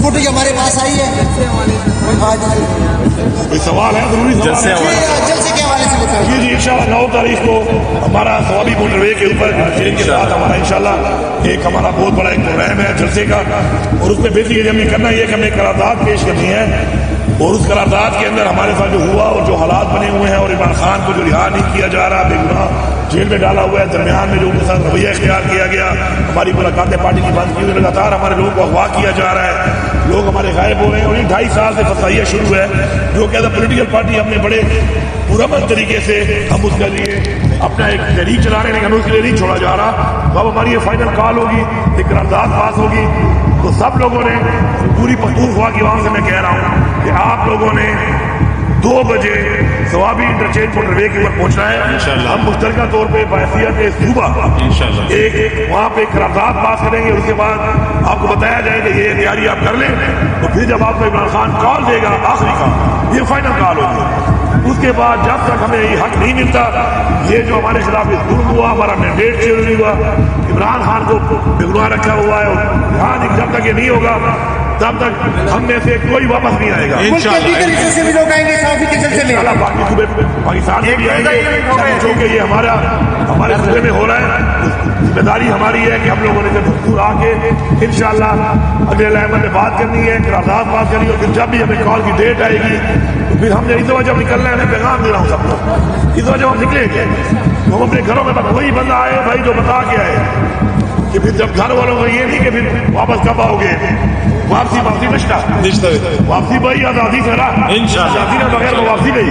Report ہمارے پاس آئی ہے. کوئی سوال ہے؟ ضروری جلسے کے حوالے سے بتائیے. جی انشاءاللہ 9 تاریخ کو ہمارا ثوابی موٹر وے کے اوپر چین کے ساتھ ہمارا انشاءاللہ ایک ہمارا بہت بڑا ایک پروگرام ہے جلسے کا، اور اس میں بیسیکلی ہمیں کرنا یہ کہ ہمیں قرارداد پیش کرنی ہے، اور اس قرارداد کے اندر ہمارے ساتھ جو ہوا اور جو حالات بنے ہوئے ہیں، اور عمران خان کو جو رہا نہیں کیا جا رہا، بے گناہ جیل میں ڈالا ہوا ہے، درمیان میں جو ان کے ساتھ رویہ اختیار کیا گیا، ہماری ملاقاتیں پارٹی کی بند کی ہوئی، لگاتار ہمارے لوگوں کو اغوا کیا جا رہا ہے، لوگ ہمارے غائب ہو رہے ہیں، اور یہ 2.5 سال سے فسائیہ شروع ہے جو کہ ایز اے پولیٹیکل پارٹی ہم نے بڑے پرامن طریقے سے ہم اس کے لیے اپنا ایک تحریک چلا رہے ہیں، لیکن اس کے لیے نہیں چھوڑا جا رہا. تو اب ہماری یہ فائنل کال ہوگی، ایک قرارداد پاس ہوگی، تو سب لوگوں نے پوری پختونخوا کی عوام سے میں کہہ رہا ہوں کہ آپ لوگوں نے 2 بجے ثوابی انٹرچینج موٹر وے کے اوپر پہنچنا ہے. ہم مشترکہ طور پہ بحیثیت صوبہ ایک وہاں پہ قرارداد پاس کریں گے، اس کے بعد آپ کو بتایا جائے کہ یہ تیاری آپ کر لیں، تو پھر جب آپ کو عمران خان کال دے گا آخری کال، یہ فائنل کال ہوگی. اس کے بعد جب تک ہمیں یہ حق نہیں ملتا، یہ جو ہمارے خلاف ظلم ہوا، ہمارا مینڈیٹ چینج نہیں ہوا، عمران خان کو بے گناہ رکھا ہوا ہے، اور جب تک یہ نہیں ہوگا تب تک ہم میں سے کوئی واپس نہیں آئے گا. سے بھی لوگ آئیں گے صحافی کے سلسلے میں، باقی صوبے پاکستان میں بھی آئیں گے، چونکہ یہ ہمارے صوبے میں ہو رہا ہے. ذمہ داری ہماری ہے کہ ہم لوگوں نے جب دستور آ کے انشاءاللہ اگلے احمد نے بات کرنی ہے، قرارداد بات کرنی ہے، اور پھر جب بھی ہمیں کال کی ڈیٹ آئے گی تو پھر ہم نے اس وجہ نکلنا ہے. میں پیغام دے رہا ہوں سب کو، اس وجہ ہم نکلیں گے، ہم اپنے گھروں میں بس وہی بندہ آئے بھائی جو بتا کے آئے، کہ پھر جب گھر والوں کو یہ نہیں کہ پھر واپس کب آؤ گے، واپسی واپسی بھائی آزادی سے رہا، آزادی نے بغیر واپسی نہیں.